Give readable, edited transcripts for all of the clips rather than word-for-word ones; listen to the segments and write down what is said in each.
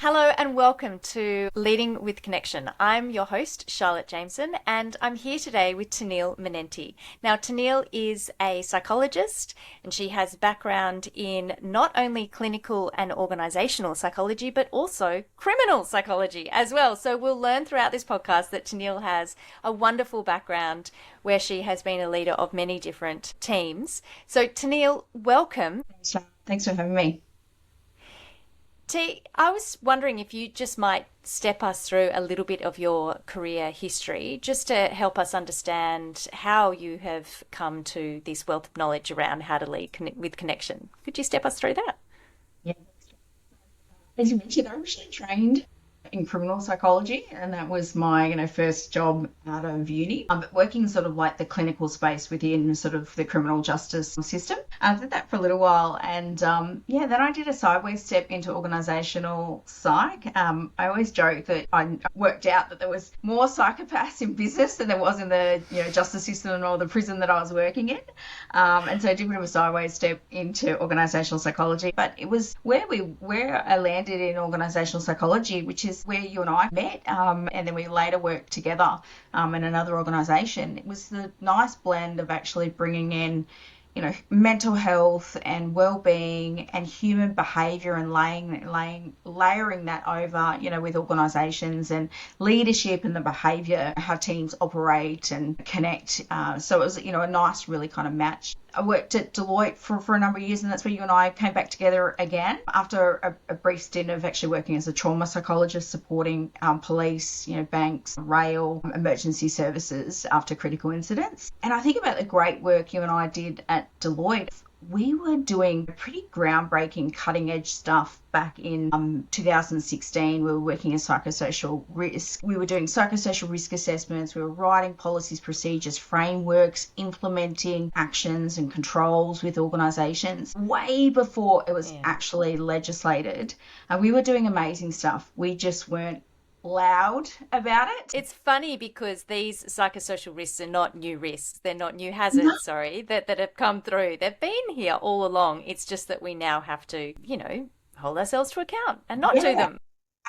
Hello and welcome to Leading with Connection. I'm your host, Charlotte Jameson, and I'm here today with Tenneile Manenti. Now, Tenneile is a psychologist and she has background in not only clinical and organizational psychology, but also criminal psychology as well. So we'll learn throughout this podcast that Tenneile has a wonderful background where she has been a leader of many different teams. So Tenneile, welcome. Thanks for having me. I was wondering if you just might step us through a little bit of your career history, just to help us understand how you have come to this wealth of knowledge around how to lead with connection. Could you step us through that? Yeah. As you mentioned, I originally trained in criminal psychology, and that was my, first job out of uni. But working sort of like the clinical space within sort of the criminal justice system. I did that for a little while, and then I did a sideways step into organisational psych. I always joke that I worked out that there was more psychopaths in business than there was in the justice system or the prison that I was working in, and so I did a bit of a sideways step into organisational psychology. But it was where I landed in organisational psychology, which is where you and I met, and then we later worked together in another organisation. It was the nice blend of actually bringing in, mental health and well-being and human behaviour and layering that over, with organisations and leadership and the behaviour, how teams operate and connect. So it was, a nice, really kind of match. I worked at Deloitte for a number of years, and that's where you and I came back together again after a brief stint of actually working as a trauma psychologist, supporting police, banks, rail, emergency services after critical incidents. And I think about the great work you and I did at Deloitte. We were doing pretty groundbreaking, cutting edge stuff back in 2016. We were working in psychosocial risk. We were doing psychosocial risk assessments. We were writing policies, procedures, frameworks, implementing actions and controls with organisations way before it was actually legislated. We were doing amazing stuff. We just weren't loud about it. It's funny because these psychosocial risks are not new risks. They're not new No. hazards, sorry, that have come through. They've been here all along. It's just that we now have to, hold ourselves to account and not do Yeah, them.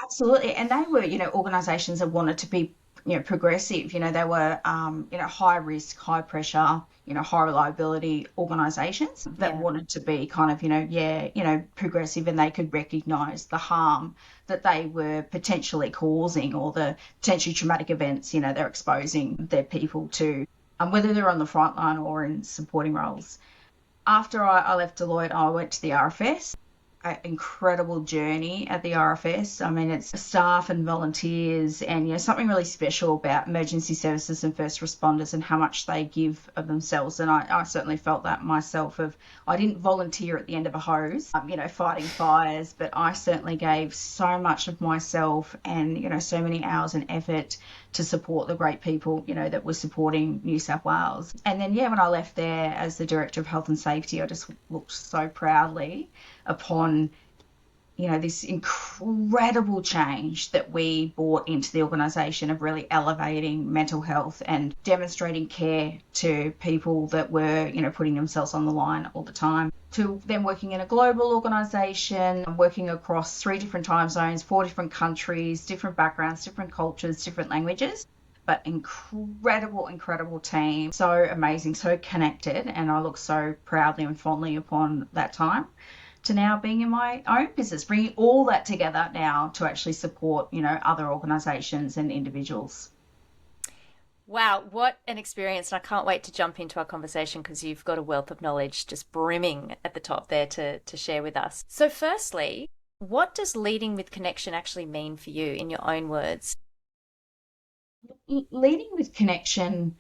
absolutely. And they were, organisations that wanted to be, progressive. They were, high risk, high pressure, high reliability organisations that Yeah. wanted to be kind of, progressive, and they could recognise the harm that they were potentially causing, or the potentially traumatic events, they're exposing their people to, whether they're on the front line or in supporting roles. After I left Deloitte, I went to the RFS. An incredible journey at the RFS. I mean, it's staff and volunteers, and something really special about emergency services and first responders and how much they give of themselves. And I certainly felt that myself. I didn't volunteer at the end of a hose, fighting fires, but I certainly gave so much of myself and so many hours and effort to support the great people that were supporting New South Wales. And then when I left there as the Director of Health and Safety, I just looked so proudly upon this incredible change that we brought into the organisation of really elevating mental health and demonstrating care to people that were, putting themselves on the line all the time. To then working in a global organisation, working across 3 different time zones, 4 different countries, different backgrounds, different cultures, different languages, but incredible team. So amazing, so connected, and I look so proudly and fondly upon that time, to now being in my own business, bringing all that together now to actually support, other organisations and individuals. Wow, what an experience. And I can't wait to jump into our conversation because you've got a wealth of knowledge just brimming at the top there to share with us. So, firstly, what does leading with connection actually mean for you in your own words? Leading with connection,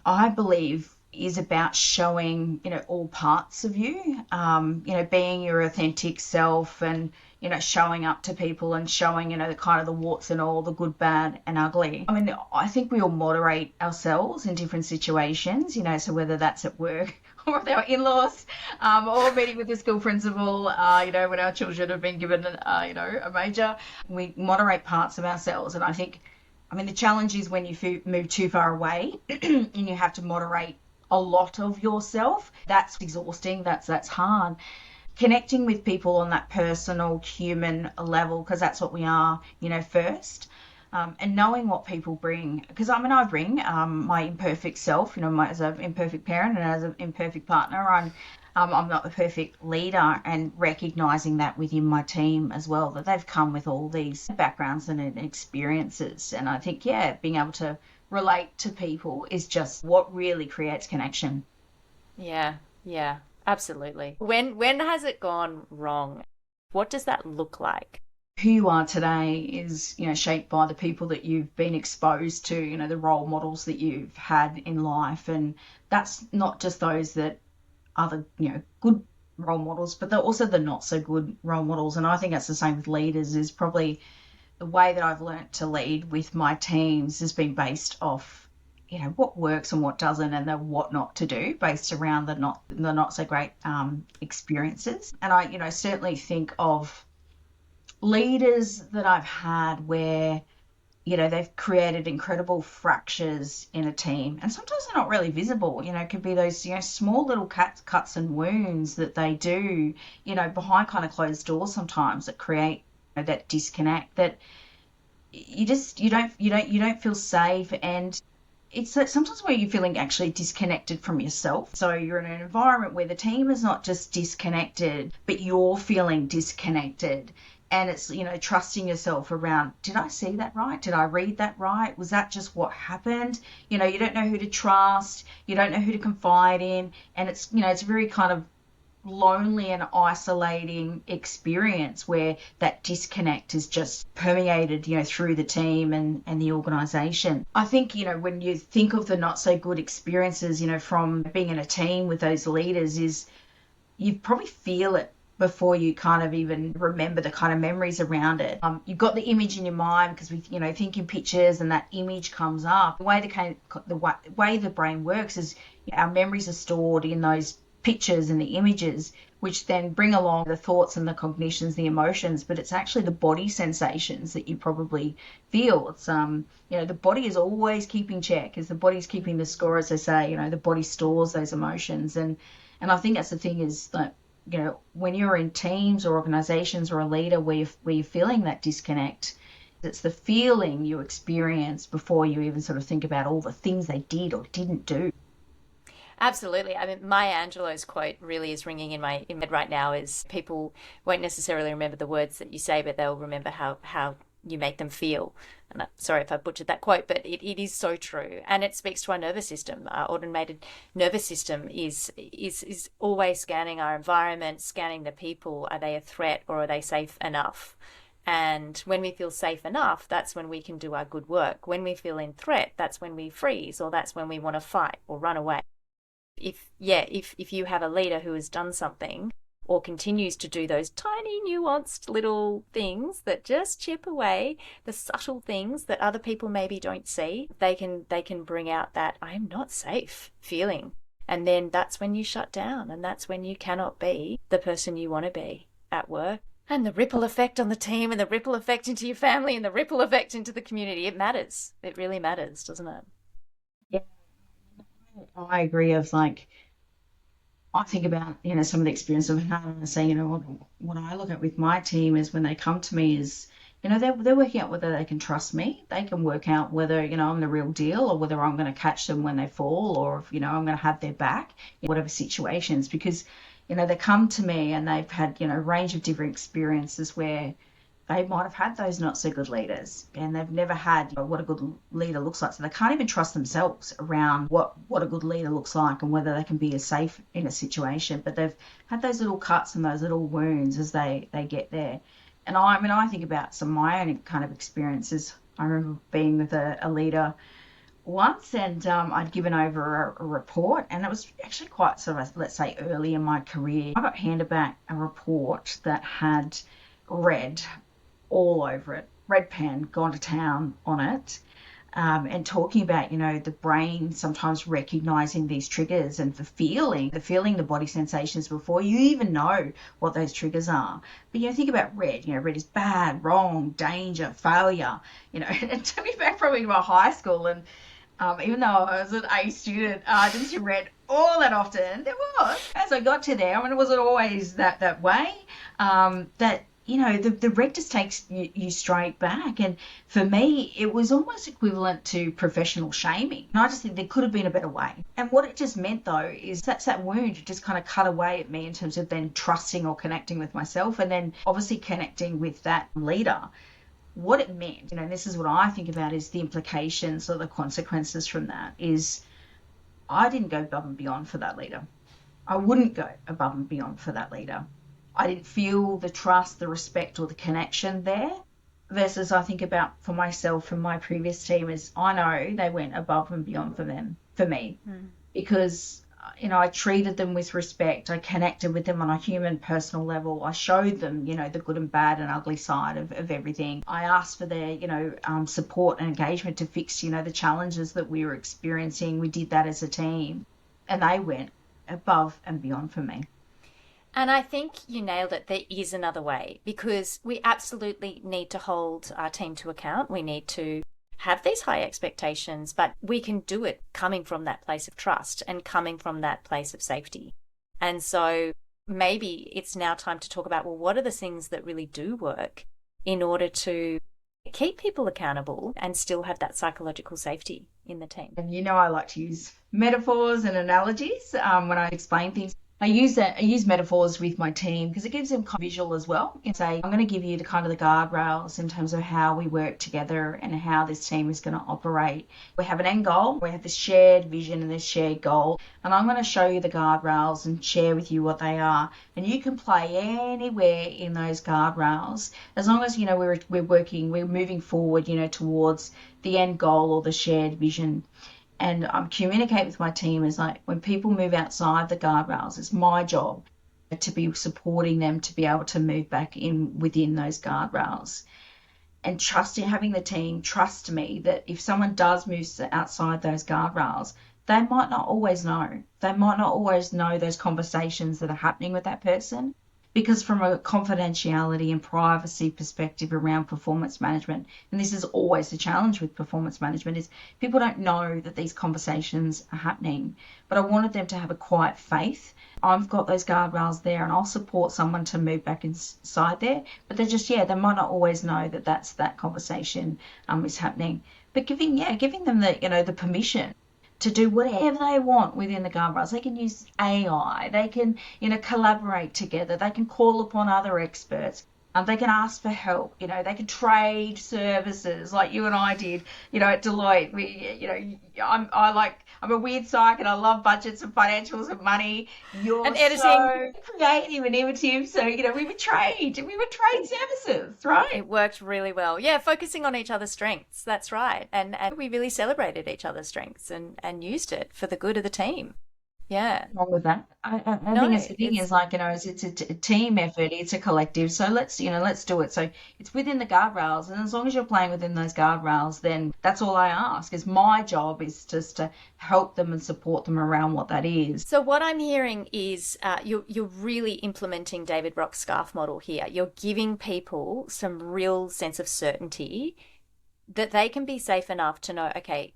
I believe, is about showing, all parts of you, being your authentic self, and, showing up to people and showing, the kind of the warts and all, the good, bad and ugly. I mean, I think we all moderate ourselves in different situations, so whether that's at work or with our in-laws, or meeting with the school principal, when our children have been given, a major, we moderate parts of ourselves. And the challenge is when you move too far away and you have to moderate a lot of yourself. That's exhausting. That's hard. connecting with people on that personal human level, because that's what we are, first. And knowing what people bring, because I bring my imperfect self, as an imperfect parent and as an imperfect partner. I'm not the perfect leader, and recognizing that within my team as well, that they've come with all these backgrounds and experiences. And I think, yeah, being able to relate to people is just what really creates connection. Yeah, yeah, absolutely. When has it gone wrong? What does that look like? Who you are today is, shaped by the people that you've been exposed to, the role models that you've had in life. And that's not just those that are the, good role models, but they're also the not so good role models. And I think that's the same with leaders. Is probably the way that I've learnt to lead with my teams has been based off, what works and what doesn't, and the what not to do, based around the not so great experiences. And I, certainly think of leaders that I've had where, they've created incredible fractures in a team. And sometimes they're not really visible. It could be those, small little cuts and wounds that they do, behind kind of closed doors sometimes, that create, that disconnect, that you don't feel safe. And it's sometimes where you're feeling actually disconnected from yourself. So you're in an environment where the team is not just disconnected, but you're feeling disconnected. And it's, trusting yourself around, did I see that right? Did I read that right? Was that just what happened? You don't know who to trust. You don't know who to confide in. And it's, it's very kind of lonely and isolating experience where that disconnect is just permeated, through the team and the organization. I think, when you think of the not so good experiences, from being in a team with those leaders, is you probably feel it before you kind of even remember the kind of memories around it. You've got the image in your mind because we, think in pictures, and that image comes up. The way the brain works is our memories are stored in those pictures and the images, which then bring along the thoughts and the cognitions, the emotions. But it's actually the body sensations that you probably feel. It's the body is always keeping check, as the body's keeping the score, as they say. The body stores those emotions. And I think that's the thing, is that, when you're in teams or organizations or a leader where you're feeling that disconnect, it's the feeling you experience before you even sort of think about all the things they did or didn't do. Absolutely. I mean, Maya Angelou's quote really is ringing in my head right now. Is people won't necessarily remember the words that you say, but they'll remember how you make them feel. And sorry if I butchered that quote, but it is so true, and it speaks to our nervous system. Our automated nervous system is always scanning our environment, scanning the people. Are they a threat, or are they safe enough? And when we feel safe enough, that's when we can do our good work. When we feel in threat, that's when we freeze, or that's when we want to fight or run away. If you have a leader who has done something or continues to do those tiny nuanced little things that just chip away, the subtle things that other people maybe don't see, they can bring out that I'm not safe feeling. And then that's when you shut down, and that's when you cannot be the person you want to be at work. And the ripple effect on the team, and the ripple effect into your family, and the ripple effect into the community, it matters. It really matters, doesn't it? Yeah, I agree. Of like, I think about, some of the experience I've had, and I say, what I look at with my team is when they come to me is, they're working out whether they can trust me. They can work out whether, I'm the real deal, or whether I'm going to catch them when they fall, or if, I'm going to have their back in whatever situations. Because, they come to me and they've had, a range of different experiences where they might have had those not so good leaders, and they've never had, what a good leader looks like. So they can't even trust themselves around what a good leader looks like, and whether they can be as safe in a situation. But they've had those little cuts and those little wounds as they get there. And I think about some of my own kind of experiences. I remember being with a leader once, and I'd given over a report, and it was actually quite sort of, let's say, early in my career. I got handed back a report that had red all over it, red pen, gone to town on it, and talking about, the brain sometimes recognizing these triggers, and the body sensations before you even know what those triggers are. But, think about red. Red is bad, wrong, danger, failure. And it took me back probably to my high school, and Even though I was an A student, I didn't read all that often. There was. As I got to there, I mean, it wasn't always that way. That the reg just takes you straight back. And for me, it was almost equivalent to professional shaming. And I just think there could have been a better way. And what it just meant, though, is that's that wound. It just kind of cut away at me in terms of then trusting or connecting with myself, and then obviously connecting with that leader. What it meant, this is what I think about, is the implications or the consequences from that is I didn't go above and beyond for that leader. I wouldn't go above and beyond for that leader. I didn't feel the trust, the respect, or the connection there. Versus I think about for myself and my previous team is I know they went above and beyond for them, for me, because I treated them with respect. I connected with them on a human, personal level. I showed them, the good and bad and ugly side of everything. I asked for their, support and engagement to fix, the challenges that we were experiencing. We did that as a team, and they went above and beyond for me. And I think you nailed it. There is another way, because we absolutely need to hold our team to account. We need to have these high expectations, but we can do it coming from that place of trust and coming from that place of safety. And so maybe it's now time to talk about, well, what are the things that really do work in order to keep people accountable and still have that psychological safety in the team? And I like to use metaphors and analogies when I explain things. I use metaphors with my team because it gives them kind of visual as well. And say, I'm going to give you the kind of the guardrails in terms of how we work together and how this team is going to operate. We have an end goal. We have this shared vision and this shared goal. And I'm going to show you the guardrails and share with you what they are. And you can play anywhere in those guardrails as long as, we're moving forward, towards the end goal or the shared vision. And communicate with my team is like when people move outside the guardrails, it's my job to be supporting them to be able to move back in within those guardrails. And having the team trust me that if someone does move outside those guardrails, they might not always know. They might not always know those conversations that are happening with that person. Because from a confidentiality and privacy perspective around performance management, and this is always the challenge with performance management, is people don't know that these conversations are happening. But I wanted them to have a quiet faith. I've got those guardrails there and I'll support someone to move back inside there. But they're just, they might not always know that that conversation is happening. But giving them the permission to do whatever they want within the guardrails. They can use AI. They can, collaborate together. They can call upon other experts. They can ask for help. They can trade services like you and I did. At Deloitte, I'm a weird psych and I love budgets and financials and money. You're And editing. so creative and innovative. So we would trade services, right? It worked really well. Yeah, focusing on each other's strengths. That's right. And we really celebrated each other's strengths and used it for the good of the team. Yeah. Wrong with that. I think it's the thing is like, it's a team effort, it's a collective. So let's do it. So it's within the guardrails. And as long as you're playing within those guardrails, then that's all I ask is my job is just to help them and support them around what that is. So what I'm hearing is you're really implementing David Brock's SCARF model here. You're giving people some real sense of certainty that they can be safe enough to know, okay,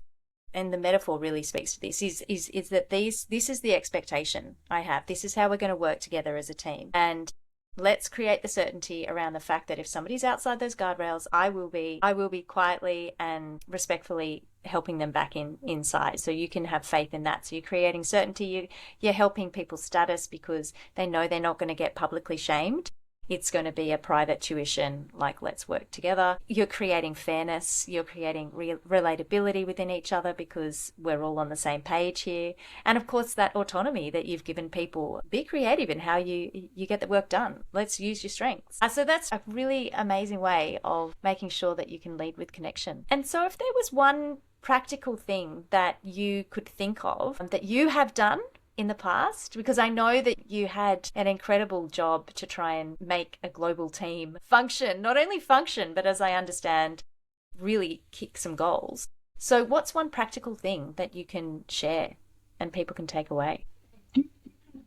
and the metaphor really speaks to this, is that this is the expectation I have. This is how we're going to work together as a team. And let's create the certainty around the fact that if somebody's outside those guardrails, I will be quietly and respectfully helping them back inside. So you can have faith in that. So you're creating certainty. You're helping people's status because they know they're not going to get publicly shamed. It's going to be a private tuition, like let's work together. You're creating fairness. You're creating relatability within each other because we're all on the same page here. And of course, that autonomy that you've given people. Be creative in how you get the work done. Let's use your strengths. So that's a really amazing way of making sure that you can lead with connection. And so if there was one practical thing that you could think of that you have done in the past, because I know that you had an incredible job to try and make a global team function, not only function, but as I understand, really kick some goals. So what's one practical thing that you can share and people can take away?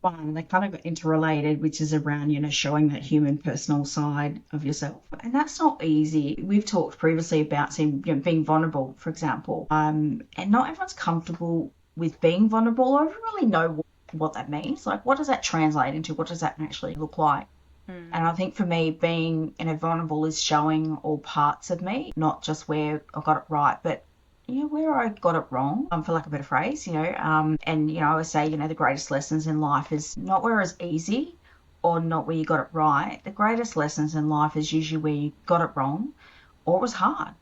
one, they kind of got interrelated, which is around, showing that human personal side of yourself. And that's not easy. We've talked previously about being vulnerable, for example. And not everyone's comfortable with being vulnerable or even really know what that means. Like, what does that translate into? What does that actually look like? And I think for me, being vulnerable is showing all parts of me, not just where I got it right, but where I got it wrong, for lack of a better phrase, and I always say, the greatest lessons in life is not where it's easy or not where you got it right. The greatest lessons in life is usually where you got it wrong or it was hard.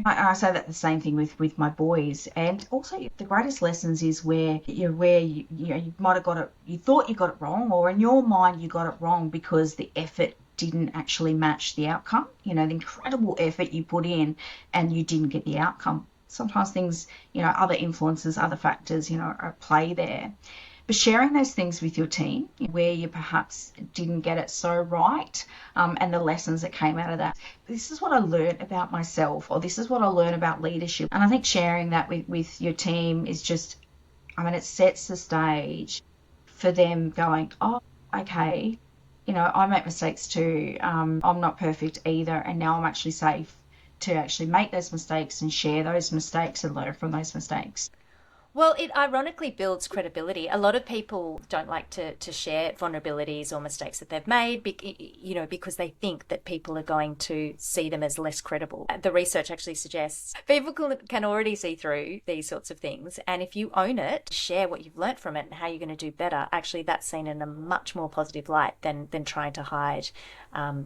I say that the same thing with my boys, and also the greatest lessons is where you might have got it, you thought you got it wrong, or in your mind you got it wrong because the effort didn't actually match the outcome. The incredible effort you put in and you didn't get the outcome. Sometimes things, other influences, other factors, are play there. But sharing those things with your team where you perhaps didn't get it so right, and the lessons that came out of that. This is what I learned about myself, or this is what I learned about leadership. And I think sharing that with your team is just, it sets the stage for them going, oh, okay, I make mistakes too. I'm not perfect either. And now I'm actually safe to actually make those mistakes and share those mistakes and learn from those mistakes. Well, it ironically builds credibility. A lot of people don't like to share vulnerabilities or mistakes that they've made, because they think that people are going to see them as less credible. The research actually suggests people can already see through these sorts of things. And if you own it, share what you've learnt from it and how you're going to do better, actually that's seen in a much more positive light than trying to hide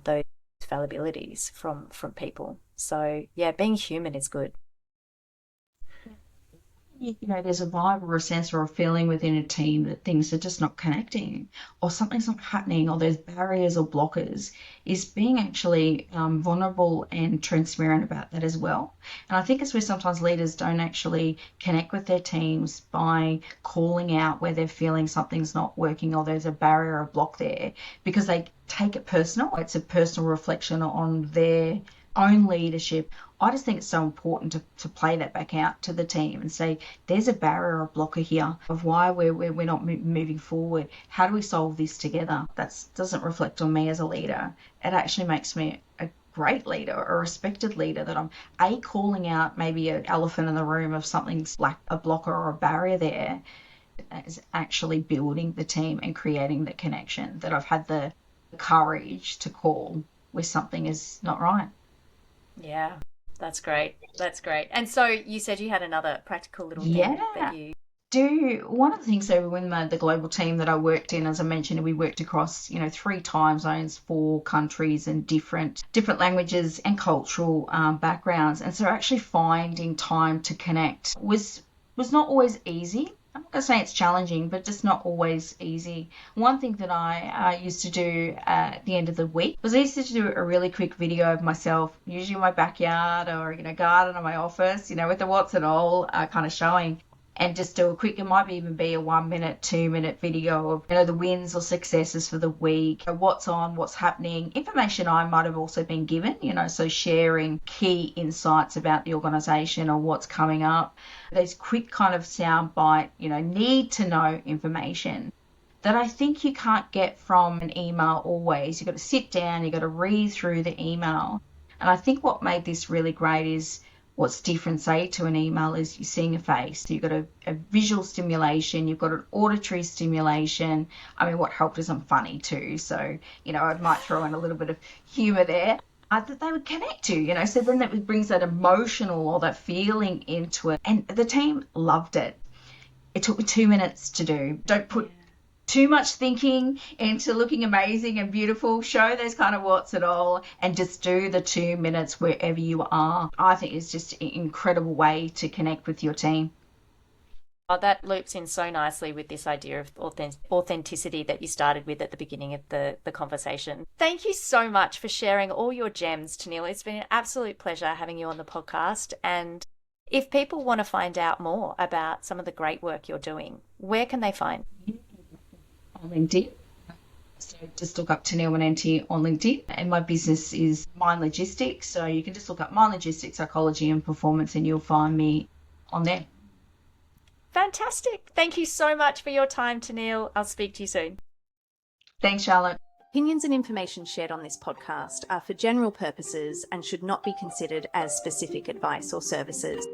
those fallibilities from people. So yeah, being human is good. There's a vibe or a sense or a feeling within a team that things are just not connecting or something's not happening or there's barriers or blockers, is being actually vulnerable and transparent about that as well. And I think it's where sometimes leaders don't actually connect with their teams by calling out where they're feeling something's not working or there's a barrier or block there, because they take it personal. It's a personal reflection on their own leadership. I just think it's so important to play that back out to the team and say, there's a barrier or blocker here of why we're not moving forward. How do we solve this together? That doesn't reflect on me as a leader. It actually makes me a great leader or a respected leader, that I'm calling out maybe an elephant in the room of something's like a blocker or a barrier there, that is actually building the team and creating the connection that I've had the courage to call where something is not right. Yeah, that's great. That's great. And so you said you had another practical little thing that Yeah. you. Do one of the things, so when the global team that I worked in, as I mentioned, we worked across 3 time zones, 4 countries, and different languages and cultural backgrounds, and so actually finding time to connect was not always easy. I'm not going to say it's challenging, but just not always easy. One thing that I used to do at the end of the week was I used to do a really quick video of myself, usually in my backyard or garden or my office, with the what's and all kind of showing, and just do a quick, it might even be a 1 minute, 2 minute video of, the wins or successes for the week, what's on, what's happening, information I might have also been given, so sharing key insights about the organisation or what's coming up. Those quick kind of soundbite, need to know information that I think you can't get from an email always. You've got to sit down, you've got to read through the email. And I think what made this really great is, what's different, say, to an email is you're seeing a face. So you've got a visual stimulation, you've got an auditory stimulation. What helped is I'm funny too. So, I might throw in a little bit of humour there. That they would connect to, so then that brings that emotional or that feeling into it. And the team loved it. It took me 2 minutes to do. Don't put too much thinking into looking amazing and beautiful. Show those kind of what's at all and just do the 2 minutes wherever you are. I think it's just an incredible way to connect with your team. Oh, that loops in so nicely with this idea of authenticity that you started with at the beginning of the conversation. Thank you so much for sharing all your gems, Tenneile. It's been an absolute pleasure having you on the podcast. And if people want to find out more about some of the great work you're doing, where can they find? On LinkedIn. So just look up Tenneile Manenti on LinkedIn. And my business is Mind Logistics. So you can just look up Mind Logistics, Psychology and Performance and you'll find me on there. Fantastic. Thank you so much for your time, Tenneile. I'll speak to you soon. Thanks, Charlotte. Opinions and information shared on this podcast are for general purposes and should not be considered as specific advice or services.